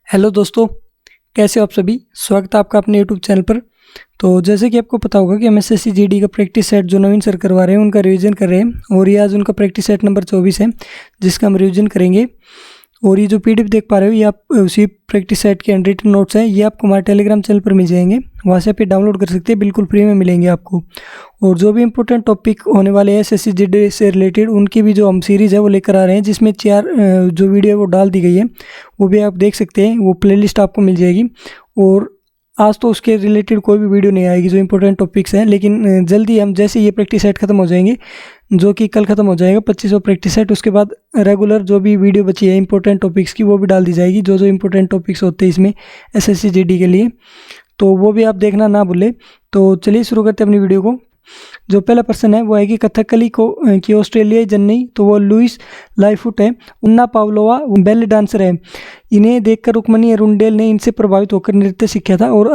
Hello दोस्तों, कैसे हो आप सभी। स्वागत है आपका अपने यूट्यूब चैनल पर। तो जैसे कि आपको पता होगा कि हम एसएससी जीडी का प्रैक्टिस सेट जो नवीन सर करवा रहे हैं उनका रिवीजन कर रहे हैं और ये आज उनका प्रैक्टिस सेट नंबर 24 है जिसका हम रिवीजन करेंगे। और ये जो पीडीएफ देख पा रहे हो ये आप उसी प्रैक्टिस सेट के हैंडरिटन नोट्स हैं, ये आपको हमारे टेलीग्राम चैनल पर मिल जाएंगे, वहाँ से आप डाउनलोड कर सकते हैं, बिल्कुल फ्री में मिलेंगे आपको। और जो भी इंपॉर्टेंट टॉपिक होने वाले हैं एसएससी जीडी से रिलेटेड उनकी भी जो हम सीरीज़ है वो लेकर आ रहे हैं, जिसमें 4 जो वीडियो है वो डाल दी गई है, वो भी आप देख सकते हैं, वो प्लेलिस्ट आपको मिल जाएगी। और आज तो उसके रिलेटेड कोई भी वीडियो नहीं आएगी जो इंपॉर्टेंट टॉपिक्स हैं, लेकिन जल्दी हम जैसे ये प्रैक्टिस सेट खत्म हो जाएंगे, जो कि कल खत्म हो जाएगा 2500 प्रैक्टिस सेट, उसके बाद रेगुलर जो भी वीडियो बची है इंपॉर्टेंट टॉपिक्स की वो भी डाल दी जाएगी, जो इंपॉर्टेंट टॉपिक्स होते हैं इसमें एसएससी जीडी के लिए, तो वो भी आप देखना ना भूलें। तो चलिए शुरू करते हैं अपनी वीडियो को। जो पहला पर्सन है वो है कि कथकली की ऑस्ट्रेलियाई जननी, तो वो लुइस लाइफुट है। उन्ना पावलोवा बेली डांसर है। इन्हें देखकर रुक्मणी अरुणडेल ने इनसे प्रभावित होकर नृत्य सीखा था और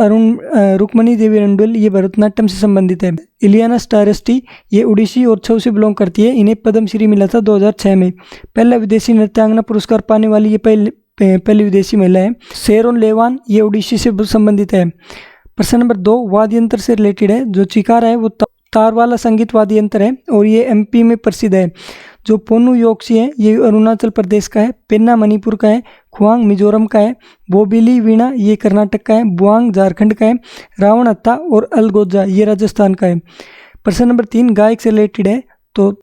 रुक्मणी देवी अरुणडेल ये भरतनाट्यम से संबंधित है। इलियाना स्टारस्टी ये उड़ीसी और छऊ से बिलोंग करती है। इन्हें पद्मश्री मिला था 2006 में। पहला विदेशी नृत्यांगना पुरस्कार पाने वाली ये पहली विदेशी महिला है। शेरोन लेवान ये उड़ीसी से संबंधित है। प्रश्न नंबर 2 वाद्य यंत्र से रिलेटेड है। जो चिकारा है वो तार वाला संगीत वाद्य यंत्र है और ये एमपी में प्रसिद्ध है। जो पोनु योक्सी है ये अरुणाचल प्रदेश का है। पेन्ना मणिपुर का है। खुआंग मिजोरम का है। बोबिली वीणा ये कर्नाटक का है। बुआंग झारखंड का है। रावण हत्ता और अलगोजा ये राजस्थान का है। प्रश्न नंबर 3 गायक से रिलेटेड है। तो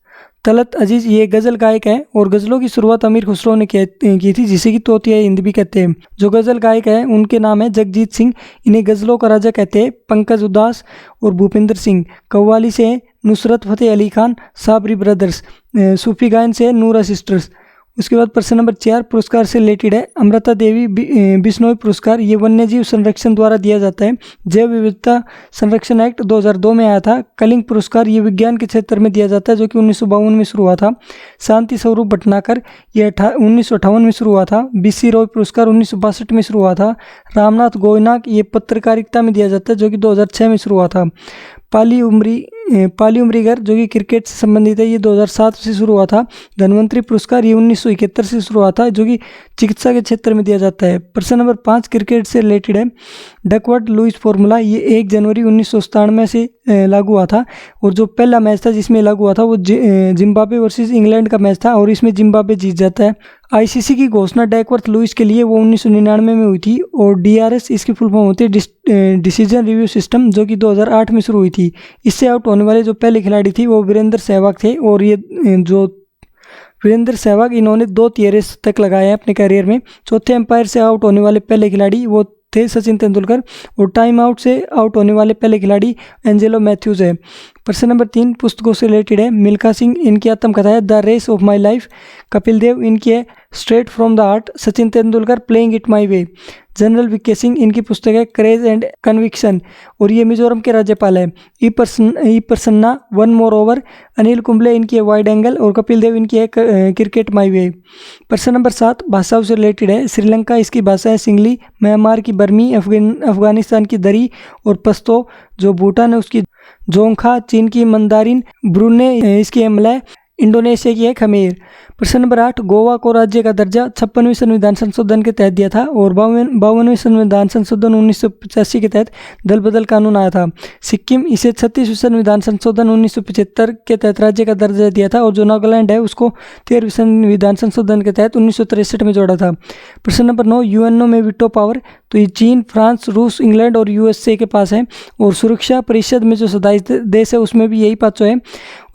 तलत अजीज ये गज़ल गायक है और गज़लों की शुरुआत अमीर खुसरो ने की थी, जिसे कि तोतिया हिंद भी कहते हैं। जो गज़ल गायक है उनके नाम है जगजीत सिंह। इन्हें गज़लों का राजा कहते हैं। पंकज उदास और भूपिंदर सिंह। कव्वाली से नुसरत फतेह अली खान साबरी ब्रदर्स। सूफी गायन से नूरा सिस्टर्स। उसके बाद प्रश्न नंबर 4 पुरस्कार से रिलेटेड है। अमृता देवी बिश्नोई पुरस्कार ये वन्यजीव संरक्षण द्वारा दिया जाता है। जैव विविधता संरक्षण एक्ट 2002 में आया था। कलिंग पुरस्कार ये विज्ञान के क्षेत्र में दिया जाता है, जो कि 1952 में शुरू हुआ था। शांति स्वरूप भटनागर ये 1958 में शुरू हुआ था। बीसी रॉय पुरस्कार 1962 में शुरू हुआ था। रामनाथ गोयनाक ये पत्रकारिता में दिया जाता है, जो कि 2006 में शुरू हुआ था। पाली उमरीगर जो कि क्रिकेट से संबंधित है, ये 2007 से शुरू हुआ था। धन्वंतरी पुरस्कार ये 1971 से शुरू हुआ था, जो कि चिकित्सा के क्षेत्र में दिया जाता है। प्रश्न नंबर 5 क्रिकेट से रिलेटेड है। डकवर्थ लुईस फॉर्मूला ये 1 जनवरी 1997 से लागू हुआ था और जो पहला मैच था जिसमें लागू हुआ था वो जिम्बाब्वे वर्सेस इंग्लैंड का मैच था और इसमें जिम्बाब्वे जीत जाता है। आईसीसी की घोषणा डकवर्थ लुईस के लिए वो 1999 में हुई थी और डीआरएस इसकी फुल फॉर्म होती है डिसीजन रिव्यू सिस्टम, जो कि 2008 में शुरू हुई थी। इससे आउट होने वाले जो पहले खिलाड़ी थी वो वीरेंद्र सहवाग थे और ये जो वीरेंद्र सहवाग इन्होंने 2 तिहरे तक लगाए हैं अपने करियर में। चौथे एम्पायर से आउट होने वाले पहले खिलाड़ी वो थे सचिन तेंदुलकर और टाइम आउट से आउट होने वाले पहले खिलाड़ी एंजेलो मैथ्यूज है। प्रश्न नंबर 3 पुस्तकों से रिलेटेड है। मिल्खा सिंह इनकी आत्मकथा है the race of my life. Kapil Dev इनकी है straight from the heart. Sachin Tendulkar playing it my way. General VK Singh इनकी पुस्तक है करेज एंड कन्विक्शन और ये मिजोरम के राज्यपाल है। E Prasanna one more over. Anil Kumble इनकी है वाइड एंगल और कपिल देव इनकी है क्रिकेट माई वे। प्रश्न नंबर 7 भाषाओं से रिलेटेड है। श्रीलंका इसकी भाषा है सिंगली। म्यांमार की बर्मी। अफगानिस्तान की दरी और पश्तो। जो भूटान है उसकी जोंखा। चीन की मंदारिन। ब्रुने इसकी है मलय। इंडोनेशिया की है खमेर। प्रश्न नंबर 8 गोवा को राज्य का दर्जा 56वें संविधान संशोधन के तहत दिया था और 52वें संविधान संशोधन 1985 के तहत दल बदल कानून आया था। सिक्किम इसे 36वें संविधान संशोधन 1975 के तहत राज्य का दर्जा दिया था और जो नागालैंड है उसको 13वें संविधान संशोधन के तहत 1963 में जोड़ा था। प्रश्न नंबर 9 यूएनओ में वीटो पावर, तो ये चीन, फ्रांस, रूस, इंग्लैंड और यूएसए के पास है और सुरक्षा परिषद में जो सदस्य देश है उसमें भी यही 5 है।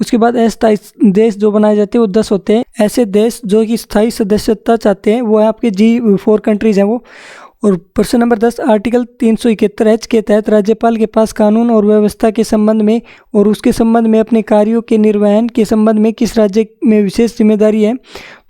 उसके बाद अस्थायी देश जो बनाए जाते हैं वो 10 होते हैं। ऐसे देश जो कि स्थायी सदस्यता चाहते हैं वो है आपके G4 कंट्रीज़ हैं वो। और प्रश्न नंबर 10 आर्टिकल 371H के तहत राज्यपाल के पास कानून और व्यवस्था के संबंध में और उसके संबंध में अपने कार्यों के निर्वहन के संबंध में किस राज्य में विशेष जिम्मेदारी है,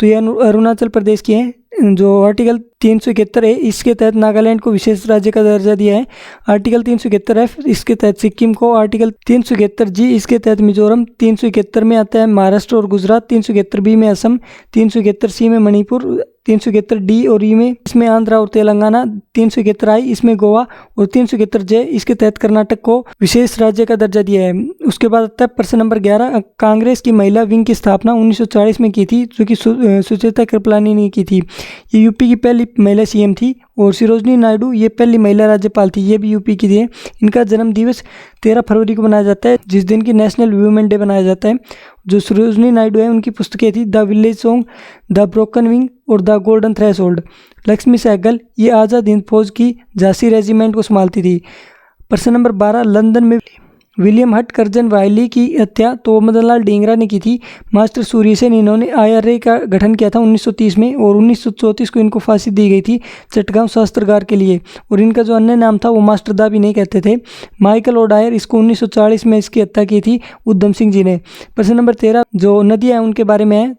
तो ये अरुणाचल प्रदेश की है। जो आर्टिकल 371 है इसके तहत नागालैंड को विशेष राज्य का दर्जा दिया है। आर्टिकल 371F इसके तहत सिक्किम को। आर्टिकल 371G इसके तहत मिजोरम। 371 में आता है महाराष्ट्र और गुजरात। 371B में असम। 371C में मणिपुर। 371D और ई में इसमें आंध्रा और तेलंगाना। 371I इसमें गोवा और 371J इसके तहत कर्नाटक को विशेष राज्य का दर्जा दिया है। उसके बाद आता है प्रश्न नंबर 11 कांग्रेस की महिला विंग की स्थापना 1940 में की थी, जो कि सुचेता कृपलानी ने की थी। ये यूपी की पहली महिला सीएम थी। और सरोजिनी नायडू ये पहली महिला राज्यपाल थी, ये भी यूपी की थी। इनका जन्म दिवस 13 फरवरी को मनाया जाता है, जिस दिन की नेशनल वुमेन डे मनाया जाता है। जो सरोजिनी नायडू है उनकी पुस्तकें थी the village song, the broken wing और the golden threshold. Lakshmi Sahgal ये आज़ाद हिंद फौज की झांसी रेजिमेंट को संभालती थी। प्रश्न नंबर 12, लंदन में विलियम हट कर्जन वायली की हत्या तो मदन लाल ढींगरा ने की थी। मास्टर सूर्यसेन इन्होंने IRA का गठन किया था 1930 में, और 1934 को इनको फांसी दी गई थी चटगांव शस्त्रागार के लिए। और इनका जो अन्य नाम था वो मास्टरदा भी नहीं कहते थे। माइकल ओडायर इसको 1940 में इसकी हत्या की थी उधम सिंह जी ने। प्रश्न नंबर 13, जो नदियाँ हैं उनके बारे में है।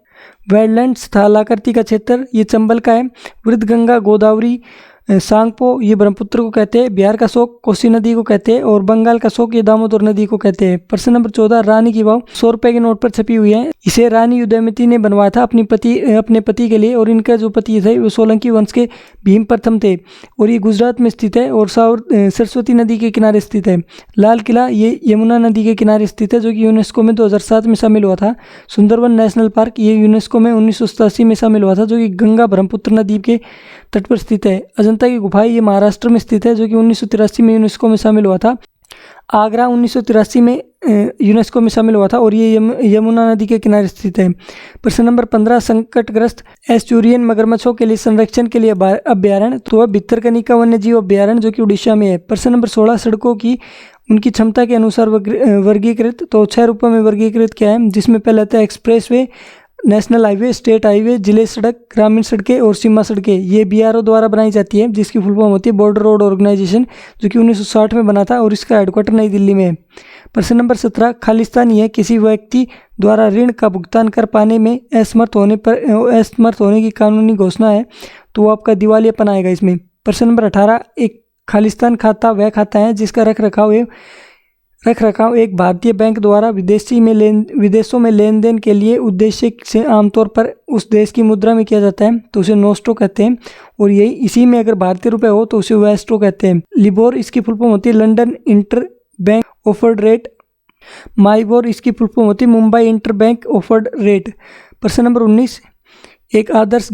वेडलैंड्स थालाकृति का क्षेत्र ये चंबल का है। वृद्ध गंगा गोदावरी सांगपो ये ब्रह्मपुत्र को कहते हैं। बिहार का शोक कोसी नदी को कहते हैं। और बंगाल का शोक ये दामोदर नदी को कहते हैं। प्रश्न नंबर 14, रानी की वाव 100 रुपए के नोट पर छपी हुई है। इसे रानी उदयमती ने बनवाया था अपने पति के लिए। और इनका जो पति थे वो सोलंकी वंश के भीम प्रथम थे। और ये गुजरात में स्थित है और सरस्वती नदी के किनारे स्थित है। लाल किला ये यमुना नदी के किनारे स्थित है, जो कि यूनेस्को में 2007 में शामिल हुआ था। सुंदरवन नेशनल पार्क ये यूनेस्को में 1987 में शामिल हुआ था, जो कि गंगा ब्रह्मपुत्र नदी के तट पर स्थित है। अजंता की गुफाएं ये महाराष्ट्र में स्थित है, जो कि 1983 में यूनेस्को में शामिल हुआ था। आगरा 1983 में यूनेस्को में शामिल हुआ था और ये यमुना नदी के किनारे स्थित है। प्रश्न नंबर 15, संकटग्रस्त एस्चुरियन मगरमच्छों के लिए संरक्षण के लिए अभ्यारण्य तो भितरकनिका वन्य जीव अभ्यारण्य, जो कि उड़ीसा में है। प्रश्न नंबर 16, सड़कों की उनकी क्षमता के अनुसार वर्गीकृत तो 6 रूपों में वर्गीकृत किया है, जिसमें पहले आता है expressway, national highway, state highway, जिले सड़क, ग्रामीण सड़कें और सीमा सड़कें। ये BRO द्वारा बनाई जाती है, जिसकी फुल फॉर्म होती है बॉर्डर रोड ऑर्गेनाइजेशन, जो कि 1960 में बना था और इसका हेडक्वार्टर नई दिल्ली में है। प्रश्न नंबर 17, खालिस्तानी है किसी व्यक्ति द्वारा ऋण का भुगतान कर पाने में असमर्थ होने की कानूनी घोषणा है, तो वो आपका दिवालियापन आएगा इसमें। प्रश्न नंबर 18, एक खालिस्तान खाता वह खाता है जिसका रख रखाव एक भारतीय बैंक द्वारा विदेशों में लेन देन के लिए उद्देश्य से आमतौर पर उस देश की मुद्रा में किया जाता है, तो उसे नोस्टो कहते हैं। और यही इसी में अगर भारतीय रुपए हो तो उसे वेस्टो कहते हैं। लिबोर इसकी फुल फॉर्म होती है London inter bank offered rate. MIBOR इसकी फुल फॉर्म होती है Mumbai inter bank offered rate. प्रश्न नंबर 19, एक आदर्श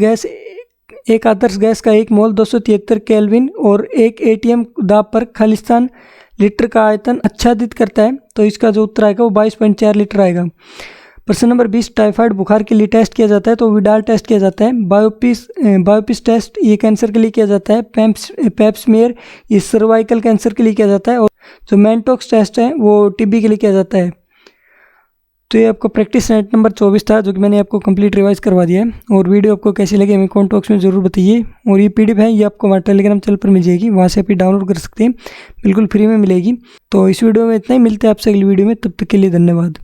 गैस का एक मोल 273 केल्विन और एक ATM दाब पर खालिस्तान लीटर का आयतन आच्छादित करता है, तो इसका जो उत्तर आएगा वो 22.4 लीटर आएगा। प्रश्न नंबर 20, टाइफाइड बुखार के लिए टेस्ट किया जाता है, तो विडाल टेस्ट किया जाता है। बायोपिस टेस्ट ये कैंसर के लिए किया जाता है। पेप्समेयर ये सर्वाइकल कैंसर के लिए किया जाता है। और जो मेंटोक्स टेस्ट है वो TB के लिए किया जाता है। तो ये आपका प्रैक्टिस सेट नंबर 24 था, जो कि मैंने आपको कंप्लीट रिवाइज करवा दिया है। और वीडियो आपको कैसी लगी हमें कमेंट बॉक्स में ज़रूर बताइए। और ये PDF है ये आपको हमारे टेलीग्राम चैनल पर मिल जाएगी, वहाँ से आप डाउनलोड कर सकते हैं, बिल्कुल फ्री में मिलेगी। तो इस वीडियो में इतना ही, मिलते हैं आपसे अगली वीडियो में, तब तक के लिए धन्यवाद।